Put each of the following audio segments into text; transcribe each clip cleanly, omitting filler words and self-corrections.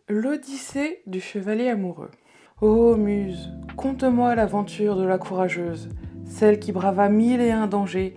L'Odyssée du chevalier amoureux. Ô muse, conte-moi l'aventure de la courageuse, celle qui brava 1001 dangers,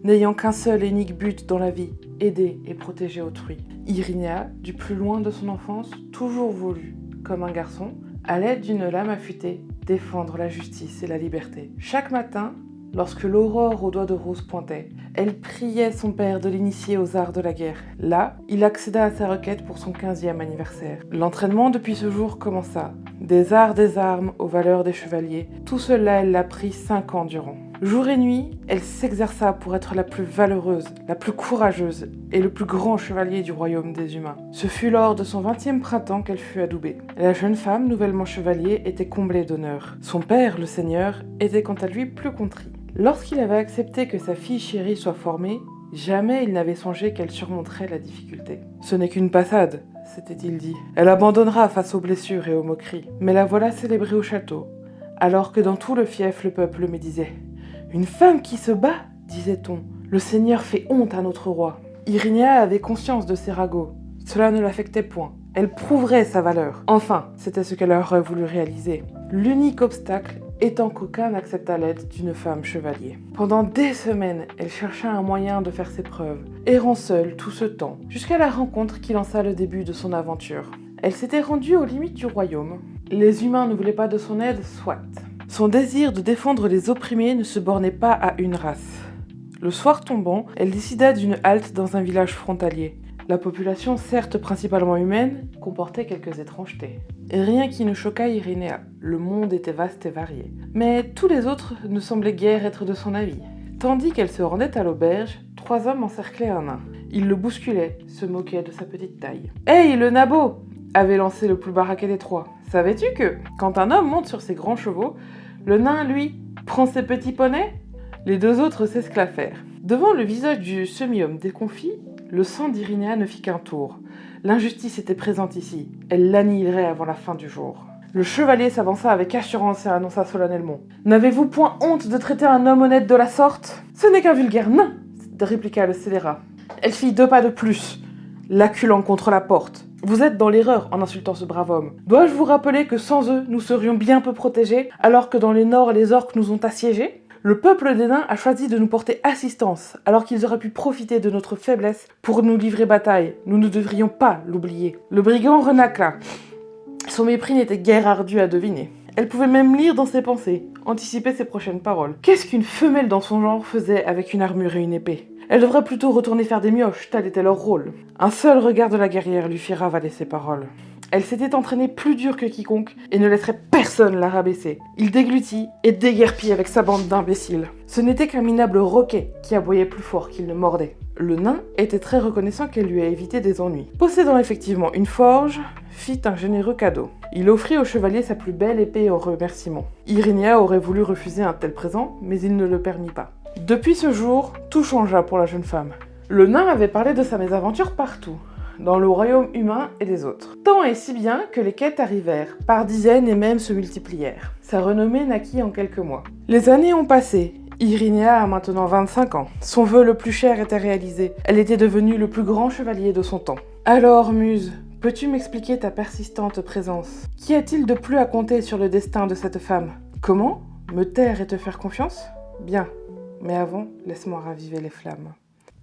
n'ayant qu'un seul et unique but dans la vie, aider et protéger autrui. Irynéa, du plus loin de son enfance, toujours voulu, comme un garçon, à l'aide d'une lame affûtée, défendre la justice et la liberté. Chaque matin, lorsque l'aurore aux doigts de rose pointait, elle priait son père de l'initier aux arts de la guerre. Là, il accéda à sa requête pour son 15e anniversaire. L'entraînement depuis ce jour commença. Des arts des armes aux valeurs des chevaliers, tout cela elle l'apprit 5 ans durant. Jour et nuit, elle s'exerça pour être la plus valeureuse, la plus courageuse et le plus grand chevalier du royaume des humains. Ce fut lors de son 20e printemps qu'elle fut adoubée. La jeune femme, nouvellement chevalier, était comblée d'honneur. Son père, le seigneur, était quant à lui plus contrit. Lorsqu'il avait accepté que sa fille chérie soit formée, jamais il n'avait songé qu'elle surmonterait la difficulté. Ce n'est qu'une passade, s'était-il dit. Elle abandonnera face aux blessures et aux moqueries. Mais la voilà célébrée au château, alors que dans tout le fief le peuple médisait. Une femme qui se bat, disait-on. Le seigneur fait honte à notre roi. Irynéa avait conscience de ses ragots. Cela ne l'affectait point. Elle prouverait sa valeur. Enfin, c'était ce qu'elle aurait voulu réaliser. L'unique obstacle étant qu'aucun n'accepta l'aide d'une femme chevalier. Pendant des semaines, elle chercha un moyen de faire ses preuves, errant seule tout ce temps, jusqu'à la rencontre qui lança le début de son aventure. Elle s'était rendue aux limites du royaume. Les humains ne voulaient pas de son aide, soit. Son désir de défendre les opprimés ne se bornait pas à une race. Le soir tombant, elle décida d'une halte dans un village frontalier. La population, certes principalement humaine, comportait quelques étrangetés. Et rien qui ne choqua Irynéa. Le monde était vaste et varié. Mais tous les autres ne semblaient guère être de son avis. Tandis qu'elle se rendait à l'auberge, 3 hommes encerclaient un nain. Ils le bousculaient, se moquaient de sa petite taille. « Hey, le nabot !» avait lancé le plus baraqué des 3. « Savais-tu que, quand un homme monte sur ses grands chevaux, le nain, lui, prend ses petits poneys ?» Les 2 autres s'esclaffèrent. Devant le visage du semi-homme déconfit, le sang d'Irynéa ne fit qu'un tour. L'injustice était présente ici. Elle l'annihilerait avant la fin du jour. Le chevalier s'avança avec assurance et annonça solennellement. « N'avez-vous point honte de traiter un homme honnête de la sorte ? Ce n'est qu'un vulgaire nain !» répliqua le scélérat. Elle fit 2 pas de plus, l'acculant contre la porte. « Vous êtes dans l'erreur en insultant ce brave homme. Dois-je vous rappeler que sans eux, nous serions bien peu protégés, alors que dans les Nords, les orques nous ont assiégés ? Le peuple des nains a choisi de nous porter assistance, alors qu'ils auraient pu profiter de notre faiblesse pour nous livrer bataille. Nous ne devrions pas l'oublier. » Le brigand renacla. Son mépris n'était guère ardu à deviner. Elle pouvait même lire dans ses pensées, anticiper ses prochaines paroles. Qu'est-ce qu'une femelle dans son genre faisait avec une armure et une épée ? Elle devrait plutôt retourner faire des mioches, tel était leur rôle. Un seul regard de la guerrière lui fit ravaler ses paroles. Elle s'était entraînée plus dur que quiconque et ne laisserait personne la rabaisser. Il déglutit et déguerpit avec sa bande d'imbéciles. Ce n'était qu'un minable roquet qui aboyait plus fort qu'il ne mordait. Le nain était très reconnaissant qu'elle lui ait évité des ennuis. Possédant effectivement une forge, fit un généreux cadeau. Il offrit au chevalier sa plus belle épée en remerciement. Irynéa aurait voulu refuser un tel présent, mais il ne le permit pas. Depuis ce jour, tout changea pour la jeune femme. Le nain avait parlé de sa mésaventure partout, dans le royaume humain et les autres. Tant et si bien que les quêtes arrivèrent, par dizaines et même se multiplièrent. Sa renommée naquit en quelques mois. Les années ont passé. Irynéa a maintenant 25 ans. Son vœu le plus cher était réalisé. Elle était devenue le plus grand chevalier de son temps. Alors, muse, peux-tu m'expliquer ta persistante présence ? Qu'y a-t-il de plus à compter sur le destin de cette femme ? Comment ? Me taire et te faire confiance ? Bien. Mais avant, laisse-moi raviver les flammes.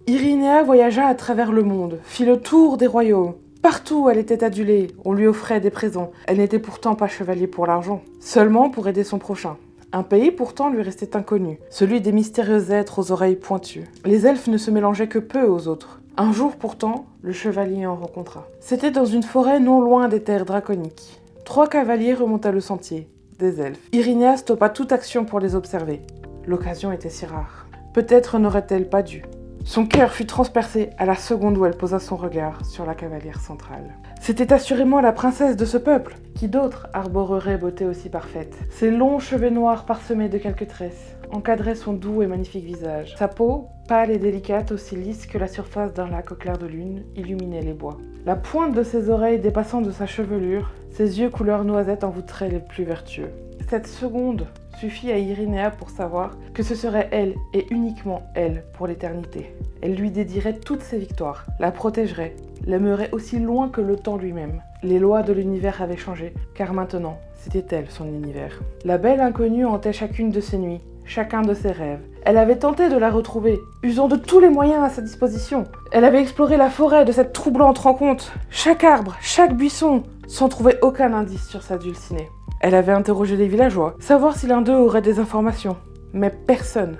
Irynéa voyagea à travers le monde, fit le tour des royaumes. Partout où elle était adulée, on lui offrait des présents. Elle n'était pourtant pas chevalier pour l'argent, seulement pour aider son prochain. Un pays pourtant lui restait inconnu, celui des mystérieux êtres aux oreilles pointues. Les elfes ne se mélangeaient que peu aux autres. Un jour pourtant, le chevalier en rencontra. C'était dans une forêt non loin des terres draconiques. 3 cavaliers remontaient le sentier, des elfes. Irynéa stoppa toute action pour les observer. L'occasion était si rare. Peut-être n'aurait-elle pas dû. Son cœur fut transpercé à la seconde où elle posa son regard sur la cavalière centrale. C'était assurément la princesse de ce peuple. Qui d'autre arborerait beauté aussi parfaite ? Ses longs cheveux noirs parsemés de quelques tresses encadraient son doux et magnifique visage. Sa peau, pâle et délicate, aussi lisse que la surface d'un lac au clair de lune, illuminait les bois. La pointe de ses oreilles dépassant de sa chevelure, ses yeux couleur noisette envoûteraient les plus vertueux. Cette seconde suffit à Irynéa pour savoir que ce serait elle et uniquement elle pour l'éternité. Elle lui dédierait toutes ses victoires, la protégerait, l'aimerait aussi loin que le temps lui-même. Les lois de l'univers avaient changé, car maintenant, c'était elle son univers. La belle inconnue hantait chacune de ses nuits, chacun de ses rêves. Elle avait tenté de la retrouver, usant de tous les moyens à sa disposition. Elle avait exploré la forêt de cette troublante rencontre, chaque arbre, chaque buisson, sans trouver aucun indice sur sa dulcinée. Elle avait interrogé les villageois, savoir si l'un d'eux aurait des informations. Mais personne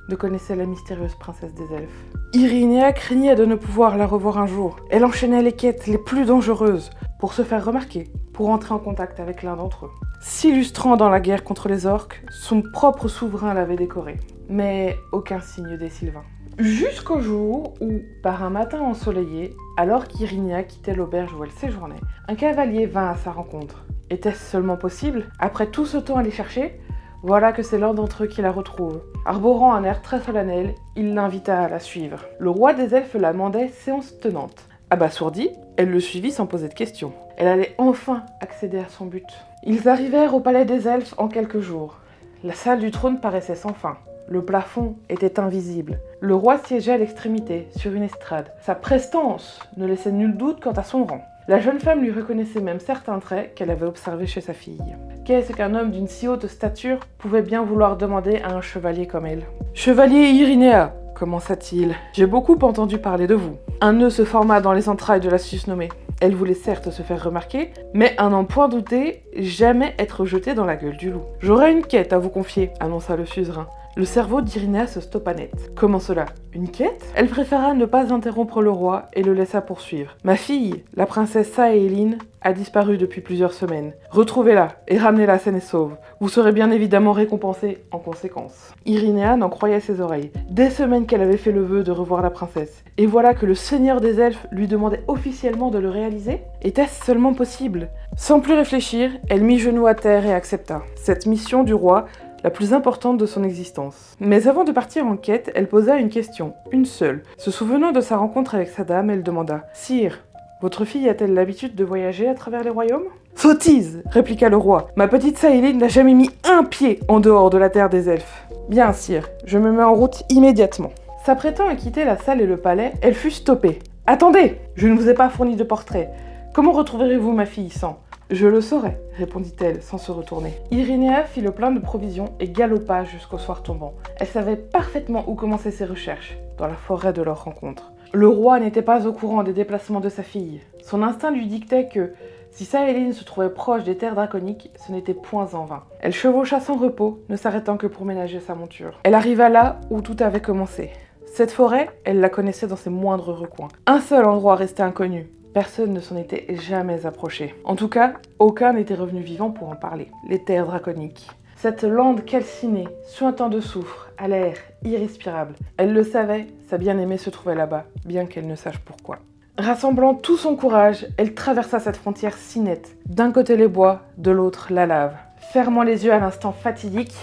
ne connaissait la mystérieuse princesse des elfes. Irinea craignait de ne pouvoir la revoir un jour. Elle enchaînait les quêtes les plus dangereuses pour se faire remarquer, pour entrer en contact avec l'un d'entre eux. S'illustrant dans la guerre contre les orques, son propre souverain l'avait décorée. Mais aucun signe des Sylvains. Jusqu'au jour où, par un matin ensoleillé, alors qu'Irinea quittait l'auberge où elle séjournait, un cavalier vint à sa rencontre. Était-ce seulement possible? Après tout ce temps à les chercher, voilà que c'est l'un d'entre eux qui la retrouve. Arborant un air très solennel, il l'invita à la suivre. Le roi des elfes la mandait séance tenante. Abasourdie, elle le suivit sans poser de questions. Elle allait enfin accéder à son but. Ils arrivèrent au palais des elfes en quelques jours. La salle du trône paraissait sans fin. Le plafond était invisible. Le roi siégeait à l'extrémité, sur une estrade. Sa prestance ne laissait nul doute quant à son rang. La jeune femme lui reconnaissait même certains traits qu'elle avait observés chez sa fille. Qu'est-ce qu'un homme d'une si haute stature pouvait bien vouloir demander à un chevalier comme elle? « Chevalier Irinea !» commença-t-il. « J'ai beaucoup entendu parler de vous. » Un nœud se forma dans les entrailles de la susnommée. Elle voulait certes se faire remarquer, mais à n'en point douter, jamais être jetée dans la gueule du loup. « J'aurais une quête à vous confier, » annonça le suzerain. Le cerveau d'Irinea se stoppa net. Comment cela? Une quête? Elle préféra ne pas interrompre le roi et le laissa poursuivre. Ma fille, la princesse Saéline, a disparu depuis plusieurs semaines. Retrouvez-la et ramenez-la saine et sauve. Vous serez bien évidemment récompensé en conséquence. Irinea n'en croyait ses oreilles. Des semaines qu'elle avait fait le vœu de revoir la princesse. Et voilà que le seigneur des elfes lui demandait officiellement de le réaliser? Était-ce seulement possible? Sans plus réfléchir, elle mit genou à terre et accepta. Cette mission du roi, la plus importante de son existence. Mais avant de partir en quête, elle posa une question, une seule. Se souvenant de sa rencontre avec sa dame, elle demanda « Sire, votre fille a-t-elle l'habitude de voyager à travers les royaumes ?»« Sottise !» répliqua le roi. « Ma petite Saéline n'a jamais mis un pied en dehors de la terre des elfes. »« Bien, sire, je me mets en route immédiatement. » S'apprêtant à quitter la salle et le palais, elle fut stoppée. « Attendez, je ne vous ai pas fourni de portrait. Comment retrouverez-vous ma fille sans ?»« Je le saurai, répondit-elle sans se retourner. Irinea fit le plein de provisions et galopa jusqu'au soir tombant. Elle savait parfaitement où commencer ses recherches, dans la forêt de leur rencontre. Le roi n'était pas au courant des déplacements de sa fille. Son instinct lui dictait que, si Saéline se trouvait proche des terres draconiques, ce n'était point en vain. Elle chevaucha sans repos, ne s'arrêtant que pour ménager sa monture. Elle arriva là où tout avait commencé. Cette forêt, elle la connaissait dans ses moindres recoins. Un seul endroit restait inconnu. Personne ne s'en était jamais approché. En tout cas, aucun n'était revenu vivant pour en parler. Les terres draconiques. Cette lande calcinée, suintant de soufre, à l'air irrespirable. Elle le savait, sa bien-aimée se trouvait là-bas, bien qu'elle ne sache pourquoi. Rassemblant tout son courage, elle traversa cette frontière si nette. D'un côté les bois, de l'autre la lave. Fermant les yeux à l'instant fatidique,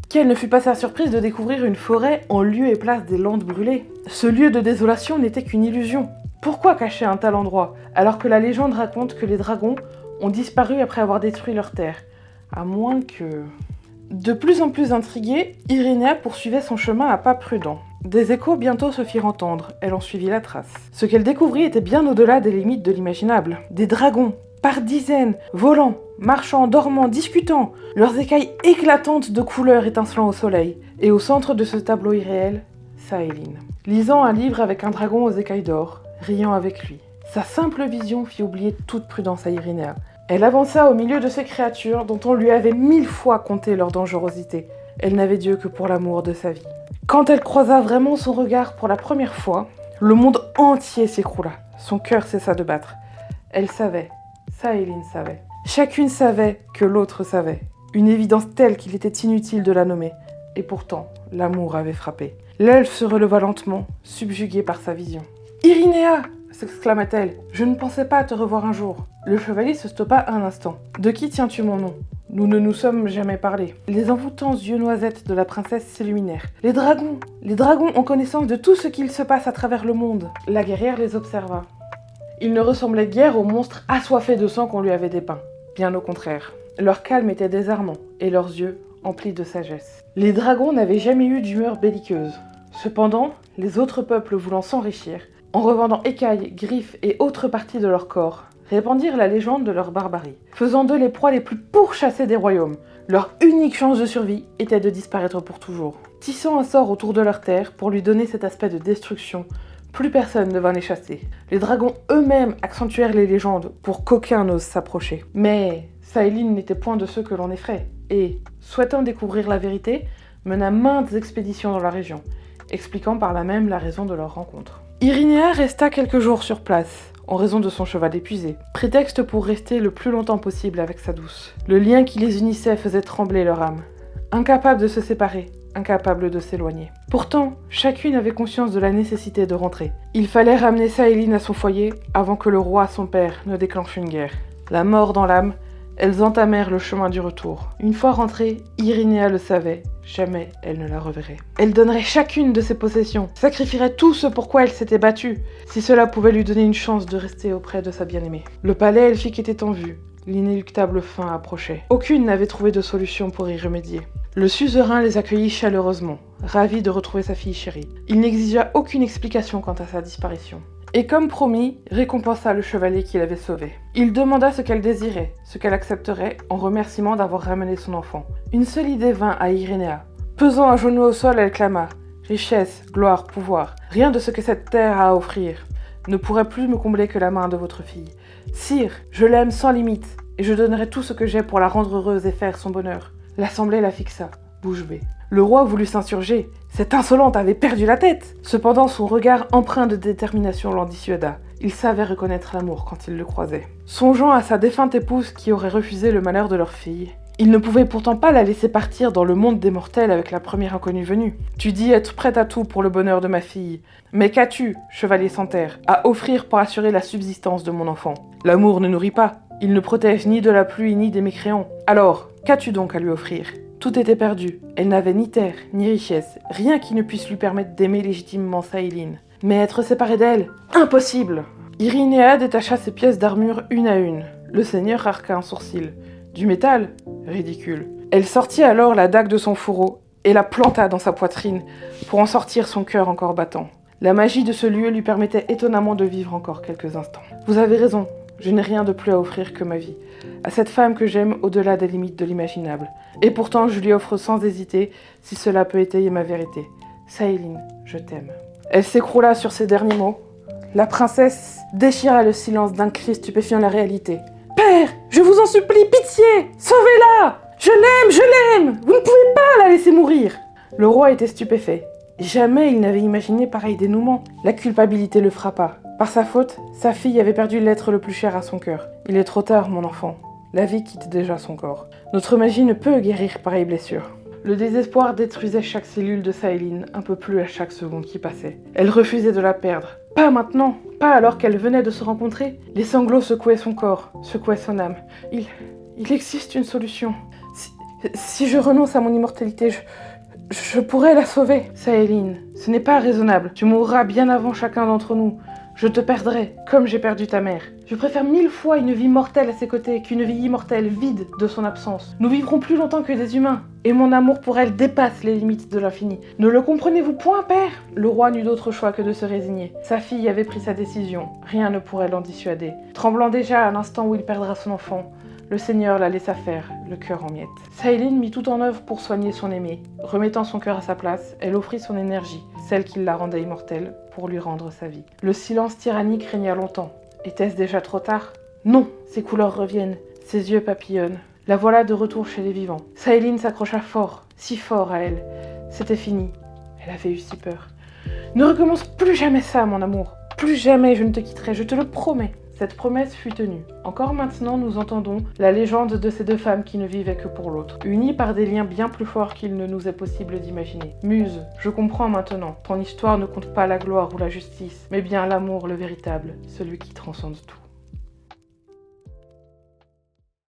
quelle ne fut pas sa surprise de découvrir une forêt en lieu et place des landes brûlées. Ce lieu de désolation n'était qu'une illusion. Pourquoi cacher un tel endroit, alors que la légende raconte que les dragons ont disparu après avoir détruit leur terre? À moins que... De plus en plus intriguée, Irinea poursuivait son chemin à pas prudents. Des échos bientôt se firent entendre, elle en suivit la trace. Ce qu'elle découvrit était bien au-delà des limites de l'imaginable. Des dragons, par dizaines, volant, marchant, dormant, discutant, leurs écailles éclatantes de couleurs étincelant au soleil. Et au centre de ce tableau irréel, Saéline, lisant un livre avec un dragon aux écailles d'or, riant avec lui. Sa simple vision fit oublier toute prudence à Irinea. Elle avança au milieu de ces créatures dont on lui avait 1000 fois compté leur dangerosité. Elle n'avait Dieu que pour l'amour de sa vie. Quand elle croisa vraiment son regard pour la première fois, le monde entier s'écroula. Son cœur cessa de battre. Elle savait, Saéline savait. Chacune savait que l'autre savait. Une évidence telle qu'il était inutile de la nommer. Et pourtant, l'amour avait frappé. L'elfe se releva lentement, subjuguée par sa vision. « Irinea !» s'exclama-t-elle. « Je ne pensais pas te revoir un jour. » Le chevalier se stoppa un instant. « De qui tiens-tu mon nom ? Nous ne nous sommes jamais parlé. » Les envoûtants yeux noisettes de la princesse s'illuminèrent. « Les dragons ont connaissance de tout ce qu'il se passe à travers le monde. » La guerrière les observa. Ils ne ressemblaient guère aux monstres assoiffés de sang qu'on lui avait dépeints. Bien au contraire. Leur calme était désarmant, et leurs yeux emplis de sagesse. Les dragons n'avaient jamais eu d'humeur belliqueuse. Cependant, les autres peuples voulant s'enrichir, en revendant écailles, griffes et autres parties de leur corps, répandirent la légende de leur barbarie, faisant d'eux les proies les plus pourchassées des royaumes. Leur unique chance de survie était de disparaître pour toujours. Tissant un sort autour de leur terre pour lui donner cet aspect de destruction, plus personne ne vint les chasser. Les dragons eux-mêmes accentuèrent les légendes pour qu'aucun n'ose s'approcher. Mais Sahéline n'était point de ceux que l'on effraie, et, souhaitant découvrir la vérité, mena maintes expéditions dans la région, expliquant par là même la raison de leur rencontre. Irinea resta quelques jours sur place, en raison de son cheval épuisé, prétexte pour rester le plus longtemps possible avec sa douce. Le lien qui les unissait faisait trembler leur âme. Incapable de se séparer, incapable de s'éloigner. Pourtant, chacune avait conscience de la nécessité de rentrer. Il fallait ramener Sahéline à son foyer avant que le roi, son père, ne déclenche une guerre. La mort dans l'âme, elles entamèrent le chemin du retour. Une fois rentrée, Irinea le savait, jamais elle ne la reverrait. Elle donnerait chacune de ses possessions, sacrifierait tout ce pourquoi elle s'était battue, si cela pouvait lui donner une chance de rester auprès de sa bien-aimée. Le palais elfique était en vue, l'inéluctable fin approchait. Aucune n'avait trouvé de solution pour y remédier. Le suzerain les accueillit chaleureusement, ravi de retrouver sa fille chérie. Il n'exigea aucune explication quant à sa disparition. Et comme promis, récompensa le chevalier qui l'avait sauvée. Il demanda ce qu'elle désirait, ce qu'elle accepterait en remerciement d'avoir ramené son enfant. Une seule idée vint à Irinea. Pesant à genoux au sol, elle clama « Richesse, gloire, pouvoir, rien de ce que cette terre a à offrir ne pourrait plus me combler que la main de votre fille. Sire, je l'aime sans limite, et je donnerai tout ce que j'ai pour la rendre heureuse et faire son bonheur. » L'assemblée la fixa, bouche bée. Le roi voulut s'insurger. Cette insolente avait perdu la tête. Cependant, son regard empreint de détermination l'en dissuada. Il savait reconnaître l'amour quand il le croisait. Songeant à sa défunte épouse qui aurait refusé le malheur de leur fille, il ne pouvait pourtant pas la laisser partir dans le monde des mortels avec la première inconnue venue. Tu dis être prête à tout pour le bonheur de ma fille. Mais qu'as-tu, chevalier sans terre, à offrir pour assurer la subsistance de mon enfant? L'amour ne nourrit pas. Il ne protège ni de la pluie ni des mécréants. Alors, qu'as-tu donc à lui offrir? Tout était perdu. Elle n'avait ni terre, ni richesse, rien qui ne puisse lui permettre d'aimer légitimement Sahéline. Mais être séparée d'elle, impossible! Irinea détacha ses pièces d'armure une à une. Le seigneur arqua un sourcil. Du métal? Ridicule. Elle sortit alors la dague de son fourreau et la planta dans sa poitrine pour en sortir son cœur encore battant. La magie de ce lieu lui permettait étonnamment de vivre encore quelques instants. Vous avez raison, je n'ai rien de plus à offrir que ma vie. À cette femme que j'aime au-delà des limites de l'imaginable. Et pourtant, je lui offre sans hésiter, si cela peut étayer ma vérité. Sahéline, je t'aime. Elle s'écroula sur ces derniers mots. La princesse déchira le silence d'un cri stupéfiant la réalité. « Père, je vous en supplie, pitié! Sauvez-la! Je l'aime! Vous ne pouvez pas la laisser mourir !» Le roi était stupéfait. Jamais il n'avait imaginé pareil dénouement. La culpabilité le frappa. Par sa faute, sa fille avait perdu l'être le plus cher à son cœur. Il est trop tard, mon enfant. La vie quitte déjà son corps. Notre magie ne peut guérir pareille blessure. Le désespoir détruisait chaque cellule de Sahéline, un peu plus à chaque seconde qui passait. Elle refusait de la perdre. Pas maintenant, pas alors qu'elle venait de se rencontrer. Les sanglots secouaient son corps, secouaient son âme. Il existe une solution. Si je renonce à mon immortalité, je pourrais la sauver. Sahéline, ce n'est pas raisonnable. Tu mourras bien avant chacun d'entre nous. Je te perdrai, comme j'ai perdu ta mère. Je préfère 1000 fois une vie mortelle à ses côtés qu'une vie immortelle vide de son absence. Nous vivrons plus longtemps que des humains, et mon amour pour elle dépasse les limites de l'infini. Ne le comprenez-vous point, père? Le roi n'eut d'autre choix que de se résigner. Sa fille avait pris sa décision, rien ne pourrait l'en dissuader. Tremblant déjà à l'instant où il perdra son enfant, le Seigneur la laissa faire, le cœur en miettes. Sahéline mit tout en œuvre pour soigner son aimé. Remettant son cœur à sa place, elle offrit son énergie, celle qui la rendait immortelle, pour lui rendre sa vie. Le silence tyrannique régna longtemps. Était-ce déjà trop tard? Non, ses couleurs reviennent, ses yeux papillonnent. La voilà de retour chez les vivants. Sahéline s'accrocha fort, si fort à elle. C'était fini. Elle avait eu si peur. Ne recommence plus jamais ça, mon amour. Plus jamais je ne te quitterai, je te le promets. Cette promesse fut tenue. Encore maintenant, nous entendons la légende de ces deux femmes qui ne vivaient que pour l'autre, unies par des liens bien plus forts qu'il ne nous est possible d'imaginer. Muse, je comprends maintenant. Ton histoire ne compte pas la gloire ou la justice, mais bien l'amour, le véritable, celui qui transcende tout.